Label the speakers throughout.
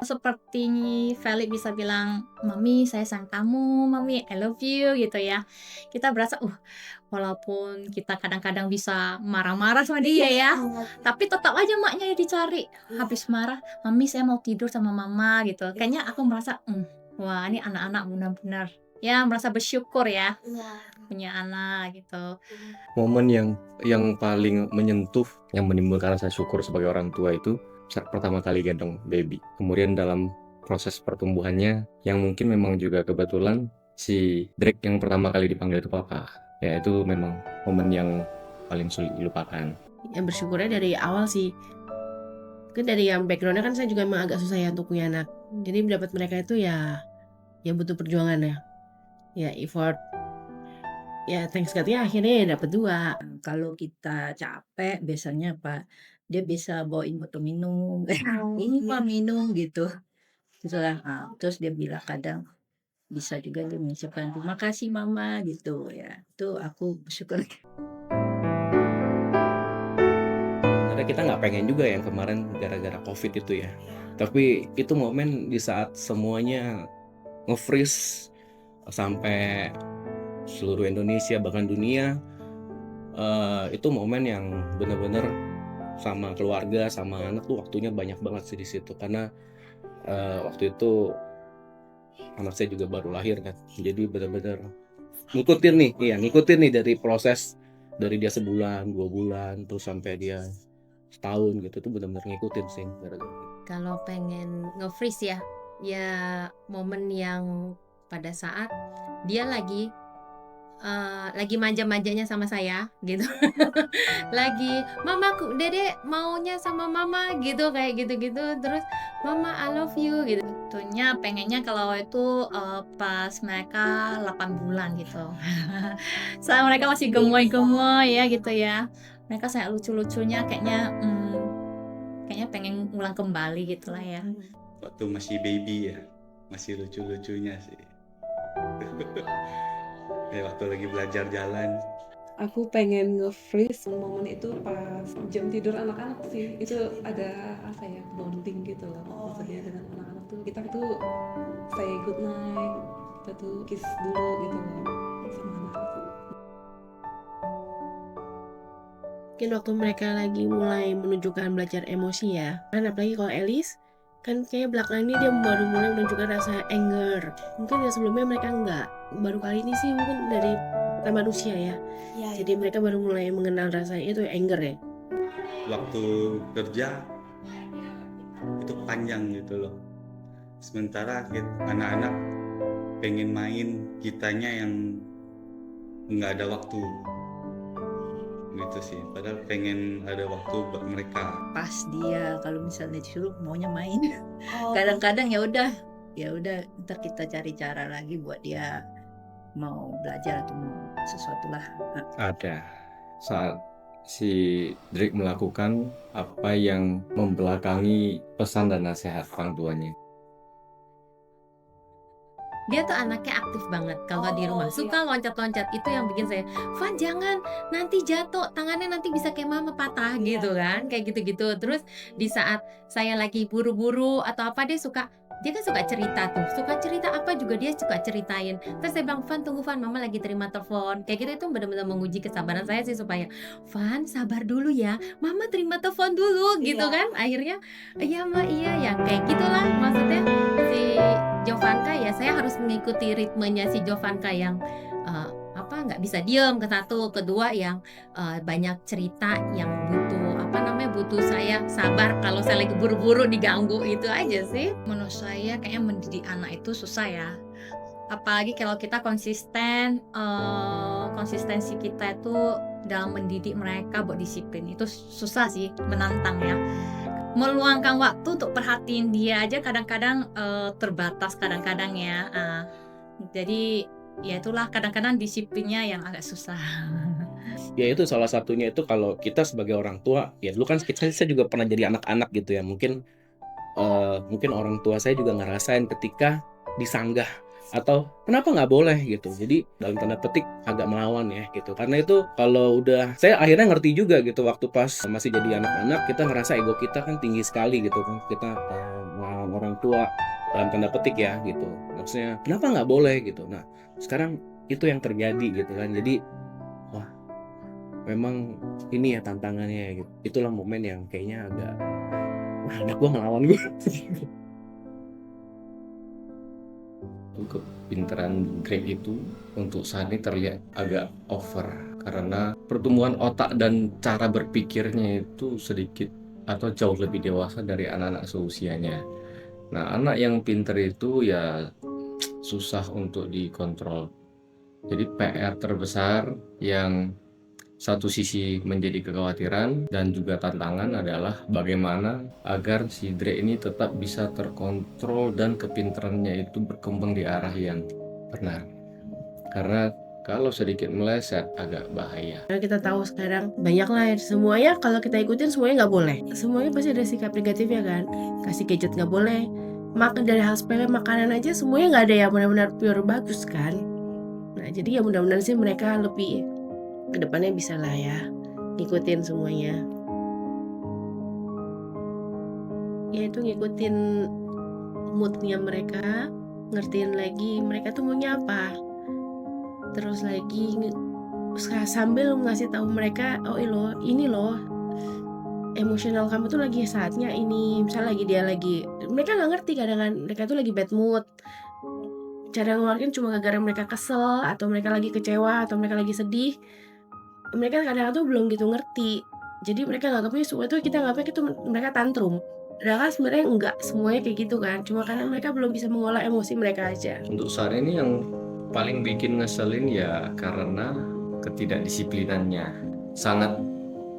Speaker 1: seperti Feli bisa bilang, "Mami saya sayang kamu, Mami I love you," gitu ya. Kita berasa, walaupun kita kadang-kadang bisa marah-marah sama dia ya, tapi tetap aja maknya yang dicari. Habis marah, "Mami saya mau tidur sama mama," gitu. Kayaknya aku merasa, wah ini anak-anak benar-benar ya merasa bersyukur ya punya anak gitu.
Speaker 2: Momen yang paling menyentuh, yang menimbulkan rasa syukur sebagai orang tua itu saat pertama kali gendong baby. Kemudian dalam proses pertumbuhannya, yang mungkin memang juga kebetulan si Drake yang pertama kali dipanggil itu papa. Ya itu memang momen yang paling sulit dilupakan.
Speaker 3: Yang bersyukurnya dari awal sih. Kan dari yang background-nya kan saya juga emang agak susah ya untuk punya anak. Jadi mendapat mereka itu ya butuh perjuangan ya. Ya effort. Ya thanks God ya akhirnya ya dapat 2.
Speaker 4: Kalau kita capek biasanya dia bisa bawain botol minum, "Ini Pak minum," gitu. Gitulah, terus dia bilang kadang bisa juga dia mengucapkan, "Terima kasih Mama," gitu ya. Itu aku bersyukur.
Speaker 2: Sebenarnya kita nggak pengen juga yang kemarin gara-gara COVID itu ya. Tapi itu momen di saat semuanya nge-freeze sampai seluruh Indonesia bahkan dunia, itu momen yang benar-benar sama keluarga sama anak tuh waktunya banyak banget sih di situ karena waktu itu anak saya juga baru lahir kan, jadi benar-benar ngikutin nih dari proses dari dia sebulan 2 bulan terus sampai dia setahun gitu tuh benar-benar ngikutin sih gara-gara gitu.
Speaker 3: Kalau pengen nge-freeze ya momen yang pada saat dia lagi manja-manjanya sama saya gitu. Lagi, "Mamaku, Dede maunya sama mama," gitu, kayak gitu-gitu. Terus, "Mama I love you," gitu.
Speaker 1: Tentunya pengennya kalau itu, pas mereka 8 bulan gitu. Saat mereka masih gemoy-gemoy ya gitu ya. Mereka sangat lucu-lucunya kayaknya pengen ulang kembali gitulah ya.
Speaker 5: Waktu masih baby ya, masih lucu-lucunya sih. Kayak waktu lagi belajar jalan.
Speaker 6: Aku pengen nge-freeze momen itu pas jam tidur anak-anak sih. Itu ada bonding gitu loh. Maksudnya dengan anak-anak tuh kita tuh say good night, kita tuh kiss dulu gitu loh sama anak tuh.
Speaker 3: Mungkin waktu mereka lagi mulai menunjukkan belajar emosi ya. Kan apalagi kalau Elis, kan kayak belakangan ini dia baru mulai menunjukkan rasa anger. Mungkin ya sebelumnya mereka enggak. Baru kali ini sih mungkin dari pertambahan usia ya. Jadi mereka baru mulai mengenal rasa itu anger ya.
Speaker 5: Waktu kerja itu panjang gitu loh. Sementara anak-anak pengen main, kitanya yang nggak ada waktu gitu sih. Padahal pengen ada waktu buat mereka.
Speaker 4: Pas dia kalau misalnya disuruh maunya main. Kadang-kadang ya udah ntar kita cari cara lagi buat dia mau belajar atau mau sesuatu lah.
Speaker 2: Ada saat si Drake melakukan apa yang membelakangi pesan dan nasihat orang tuanya.
Speaker 3: Dia tuh anaknya aktif banget kalau di rumah, suka loncat-loncat. Itu yang bikin saya, "Van jangan, nanti jatuh, tangannya nanti bisa kayak mama patah," gitu kan, kayak gitu-gitu. Terus di saat saya lagi buru-buru atau apa dia kan suka cerita tuh, suka cerita apa juga dia suka ceritain. Terus saya bilang, "Van tunggu Van, mama lagi terima telepon." Kayak gitu itu benar-benar menguji kesabaran saya sih supaya, "Van sabar dulu ya, mama terima telepon dulu," gitu kan. Akhirnya, "Iya ma, iya ya," kayak gitulah maksudnya si Jovanka ya saya harus mengikuti ritmenya si Jovanka yang nggak bisa diem ke satu, kedua yang banyak cerita yang butuh saya sabar kalau saya lagi buru-buru diganggu, itu aja sih.
Speaker 1: Menurut saya kayaknya mendidik anak itu susah ya. Apalagi kalau kita konsistensi kita itu dalam mendidik mereka buat disiplin itu susah sih, menantang ya. Meluangkan waktu untuk perhatiin dia aja kadang-kadang terbatas kadang-kadang ya. Jadi ya itulah kadang-kadang disiplinnya yang agak susah.
Speaker 2: Ya itu salah satunya itu kalau kita sebagai orang tua, ya dulu kan saya juga pernah jadi anak-anak gitu ya. Mungkin orang tua saya juga ngerasain ketika disanggah atau kenapa nggak boleh gitu. Jadi dalam tanda petik agak melawan ya gitu. Karena itu kalau udah saya akhirnya ngerti juga gitu waktu pas masih jadi anak-anak kita ngerasa ego kita kan tinggi sekali gitu kan. Kita sama orang tua dalam tanda petik ya gitu. Maksudnya kenapa nggak boleh gitu. Nah sekarang itu yang terjadi gitu kan. Jadi wah memang ini ya tantangannya gitu. Itulah momen yang kayaknya agak wah anak gue ngelawan gue. Kepintaran Greg itu untuk saat ini terlihat agak over karena pertumbuhan otak dan cara berpikirnya itu sedikit atau jauh lebih dewasa dari anak-anak seusianya. Nah, anak yang pintar itu ya susah untuk dikontrol. Jadi PR terbesar yang satu sisi menjadi kekhawatiran dan juga tantangan adalah bagaimana agar si Dre ini tetap bisa terkontrol dan kepintarannya itu berkembang di arah yang benar. Karena kalau sedikit meleset agak bahaya.
Speaker 7: Karena kita tahu sekarang banyak lah ya, semuanya kalau kita ikutin semuanya nggak boleh. Semuanya pasti ada sikap negatifnya kan. Kasih gadget nggak boleh. Makan dari hal sepele makanan aja semuanya nggak ada yang benar-benar pure bagus kan. Nah jadi ya mudah-mudahan sih mereka lebih kedepannya bisa lah ya ngikutin semuanya. Ya itu ngikutin moodnya mereka, ngertiin lagi mereka tuh maunya apa. Terus lagi sambil ngasih tahu mereka, oh ini loh emosional kamu tuh lagi saatnya ini. Misalnya mereka nggak ngerti kadang-kadang mereka tuh lagi bad mood. Cara ngeluarin cuma gara-gara mereka kesel atau mereka lagi kecewa atau mereka lagi sedih. Mereka kadang-kadang tuh belum gitu ngerti. Jadi mereka nganggapnya semua itu kita nganggapnya itu mereka tantrum. Padahal sebenarnya enggak semuanya kayak gitu kan. Cuma karena mereka belum bisa mengolah emosi mereka aja.
Speaker 2: Untuk saat ini yang paling bikin ngeselin ya karena ketidakdisiplinannya. Sangat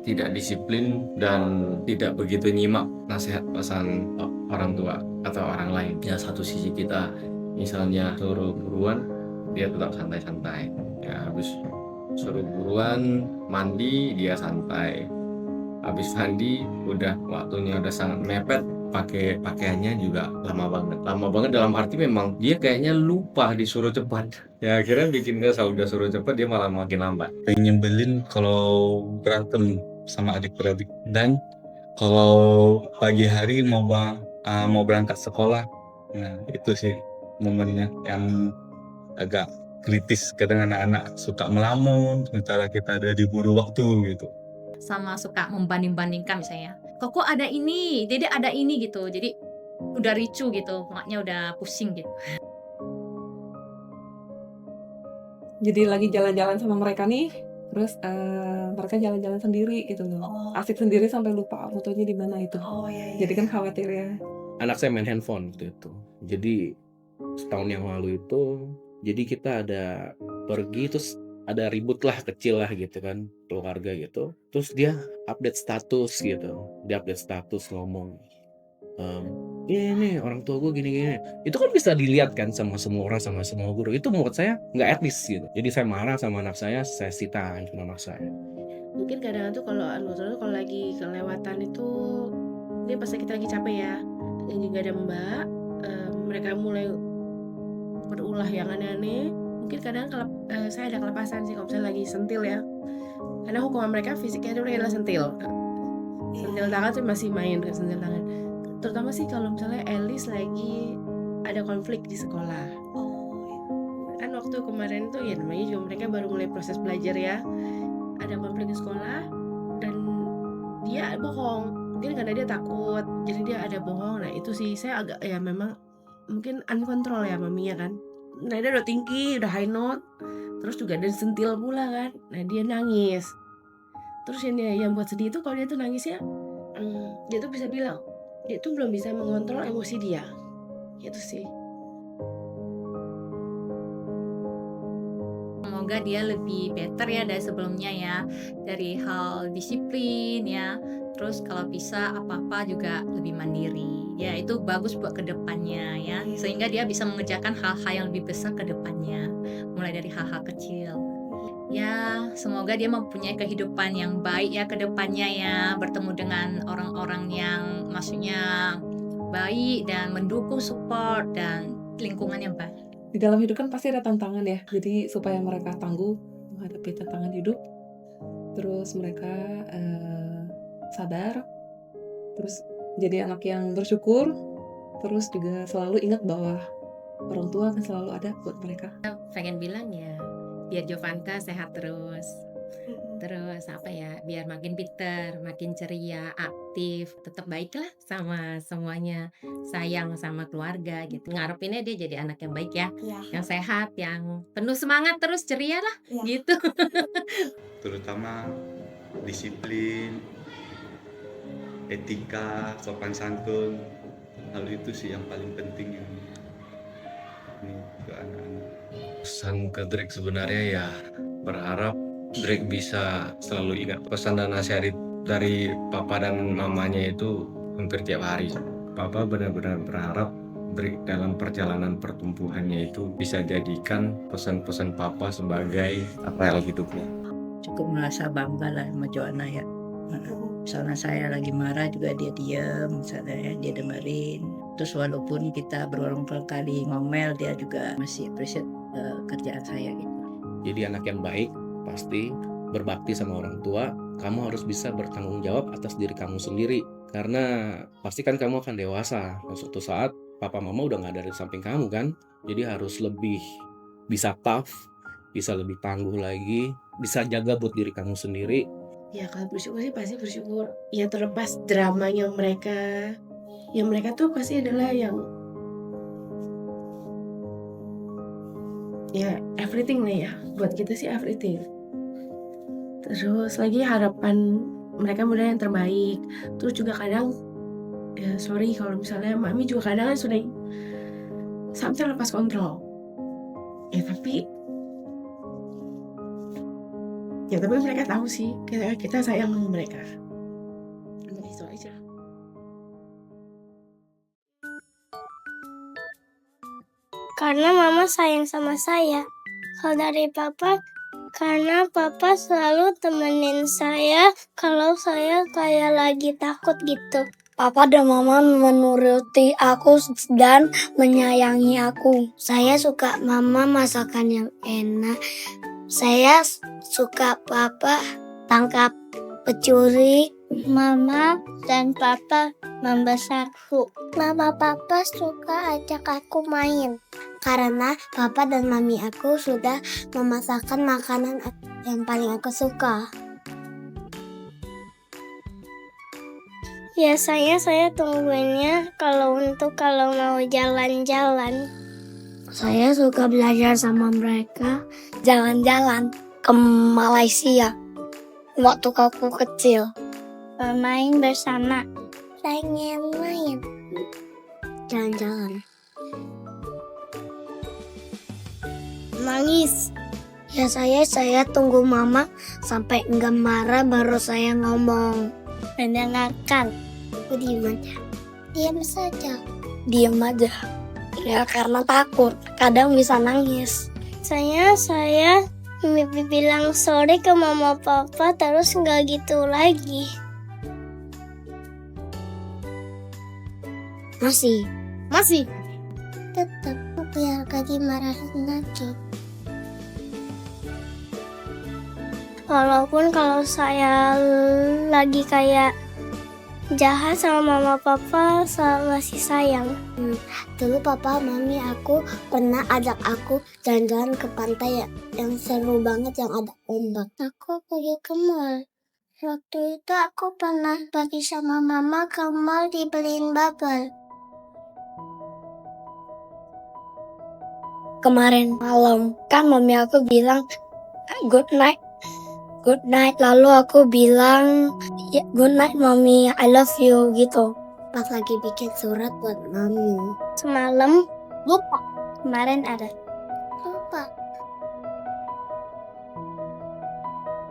Speaker 2: tidak disiplin dan tidak begitu nyimak nasihat pesan orang tua atau orang lain. Ya satu sisi kita misalnya suruh buruan, dia tetap santai-santai. Ya habis suruh buruan mandi, dia santai. Habis mandi udah waktunya udah sangat mepet, pakai pakaiannya juga lama banget dalam arti memang dia kayaknya lupa disuruh cepat ya akhirnya bikin dia udah suruh cepat dia malah makin lambat.
Speaker 5: Paling nyebelin kalau berantem sama adik-beradik, dan kalau pagi hari mau berangkat sekolah. Nah itu sih momennya yang agak kritis. Kadang anak-anak suka melamun sementara kita ada diburu waktu gitu.
Speaker 1: Sama suka membanding-bandingkan misalnya. Kok ada ini, jadi ada ini gitu. Jadi udah ricu gitu, maknya udah pusing gitu.
Speaker 6: Jadi lagi jalan-jalan sama mereka nih, terus mereka jalan-jalan sendiri gitu loh. Asik sendiri sampai lupa fotonya di mana itu. Jadi kan khawatir ya.
Speaker 2: Anak saya main handphone waktu itu. Jadi setahun yang lalu itu, jadi kita ada pergi terus ada ribut lah kecil lah gitu kan keluarga gitu. Terus dia update status gitu. Dia update status ngomong, ini orang tua gue gini-gini. Itu kan bisa dilihat kan sama semua orang, sama semua guru. Itu menurut saya nggak etis gitu. Jadi saya marah sama anak saya sita sama anak saya.
Speaker 7: Mungkin kadang tuh kalau lagi kelewatan itu dia pas kita lagi capek ya, yang juga ada mbak, mereka mulai berulah yang aneh-aneh. Mungkin kadang kalau saya ada kelepasan sih kalau misalnya lagi sentil ya, karena hukuman mereka fisiknya itu adalah sentil tangan tuh masih main dengan sentil tangan. Terutama sih kalau misalnya Elis lagi ada konflik di sekolah. Kan waktu kemarin tuh ya namanya juga mereka baru mulai proses belajar ya, ada konflik di sekolah dan dia bohong mungkin karena dia takut, jadi dia ada bohong. Nah itu sih saya agak ya memang mungkin uncontrol ya maminya kan. Nah dia udah tinggi, udah high note, terus juga ada sentil pula kan. Nah dia nangis. Terus yang buat sedih itu kalau dia tuh nangisnya, dia tuh bisa bilang dia tuh belum bisa mengontrol emosi dia. Itu sih.
Speaker 1: Semoga dia lebih better ya dari sebelumnya ya, dari hal disiplin ya, terus kalau bisa apa-apa juga lebih mandiri ya, itu bagus buat kedepannya ya, sehingga dia bisa mengerjakan hal-hal yang lebih besar kedepannya, mulai dari hal-hal kecil ya. Semoga dia mempunyai kehidupan yang baik ya kedepannya ya, bertemu dengan orang-orang yang maksudnya baik dan mendukung, support, dan lingkungan yang baik.
Speaker 6: Di dalam hidup kan pasti ada tantangan ya. Jadi supaya mereka tangguh menghadapi tantangan hidup, terus mereka sadar, terus jadi anak yang bersyukur, terus juga selalu ingat bahwa orang tua akan selalu ada buat mereka.
Speaker 3: Pengen bilang ya, biar Jovanka sehat terus. Terus apa ya, biar makin pinter, makin ceria, aktif, tetap baiklah sama semuanya, sayang sama keluarga gitu. Ngarepinnya dia jadi anak yang baik ya, yang sehat, yang penuh semangat terus ceria lah gitu.
Speaker 5: Terutama disiplin, etika, sopan santun, hal itu sih yang paling penting ini ke anak-anak.
Speaker 2: Pesan ke Drake sebenarnya ya berharap Drake bisa selalu ingat pesan dan nasihat dari papa dan mamanya itu hampir tiap hari. Papa benar-benar berharap Drake dalam perjalanan pertumbuhannya itu bisa jadikan pesan-pesan papa sebagai rel hidupnya.
Speaker 4: Cukup merasa bangga lah sama Joanna ya. Misalnya saya lagi marah juga dia diam, misalnya ya, dia dengerin. Terus walaupun kita berulang kali ngomel, dia juga masih appreciate kerjaan saya gitu.
Speaker 2: Jadi anak yang baik pasti berbakti sama orang tua. Kamu harus bisa bertanggung jawab atas diri kamu sendiri, karena pasti kan kamu akan dewasa dan suatu saat papa mama udah gak ada di samping kamu kan. Jadi harus lebih bisa tough, bisa lebih tangguh lagi, bisa jaga buat diri kamu sendiri.
Speaker 7: Ya kalau bersyukur sih pasti bersyukur. Ya terlepas dramanya mereka, yang mereka tuh pasti adalah yang ya everything lah ya. Buat kita sih everything. Terus lagi harapan mereka mudah yang terbaik. Terus juga kadang ya sorry kalau misalnya mami juga kadang kan sudah sampai lepas kontrol. Ya tapi mereka tahu sih kita sayang sama mereka. Udah itu aja.
Speaker 8: Karena mama sayang sama saya. Kalau dari papa, karena papa selalu temenin saya kalau saya kayak lagi takut gitu. Papa dan mama menuruti aku dan menyayangi aku. Saya suka mama masakan yang enak. Saya suka papa tangkap pencuri. Mama dan papa membesarku. Mama papa suka ajak aku main. Karena papa dan mami aku sudah memasakkan makanan yang paling aku suka. Biasanya saya tungguinnya kalau mau jalan-jalan. Saya suka belajar sama mereka jalan-jalan ke Malaysia waktu aku kecil. Bermain bersama. Pengen main. Jalan-jalan. Nangis. Ya saya tunggu mama sampai enggak marah baru saya ngomong. Mendengarkan. Aku diam aja. Diam saja. Diam aja. Ya karena takut. Kadang bisa nangis. Saya bilang sorry ke mama papa terus nggak gitu lagi. Masih. Tetap biar gak dimarahin lagi. Walaupun kalau saya lagi kayak jahat sama mama papa masih sayang. Dulu papa mami aku pernah ajak aku jalan-jalan ke pantai yang seru banget yang ada ombak. Aku pergi ke mall. Waktu itu aku pernah pergi sama mama ke mall dibeliin bubble. Kemarin malam kan mami aku bilang good night. Lalu aku bilang good night mami, I love you gitu. Pas lagi bikin surat buat mami. Semalam lupa. Kemarin ada. Lupa.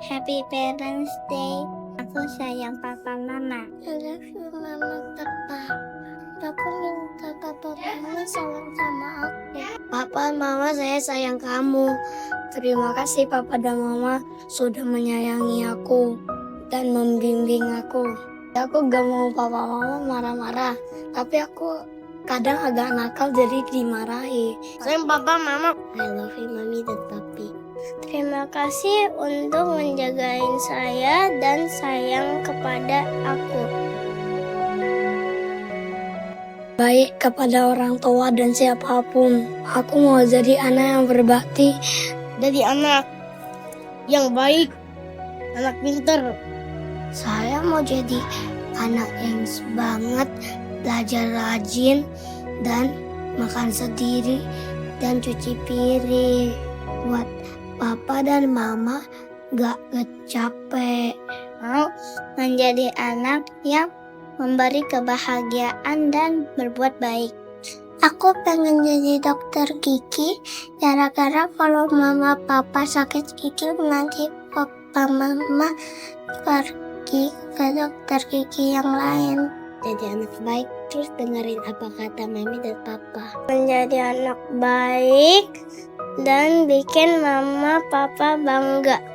Speaker 8: Happy Parents Day. Aku sayang papa mama. I love you mama papa. Aku minta papa mama sayang sama aku. Papa mama saya sayang kamu. Terima kasih papa dan mama sudah menyayangi aku dan membimbing aku. Aku gak mau papa mama marah-marah, tapi aku kadang agak nakal jadi dimarahi. Sayang papa mama. I love you mami dan papi. Terima kasih untuk menjagain saya dan sayang kepada aku. baik kepada orang tua dan siapapun. Aku mau jadi anak yang berbakti, jadi anak yang baik, anak pinter. Saya mau jadi anak yang banget, belajar rajin, dan makan sendiri, dan cuci piring. Buat papa dan mama gak capek. Mau menjadi anak yang memberi kebahagiaan dan berbuat baik. Aku pengen jadi dokter gigi, gara-gara kalau mama papa sakit gigi nanti papa mama pergi ke dokter gigi yang lain. Jadi anak baik, terus dengerin apa kata mami dan papa. Menjadi anak baik dan bikin mama papa bangga.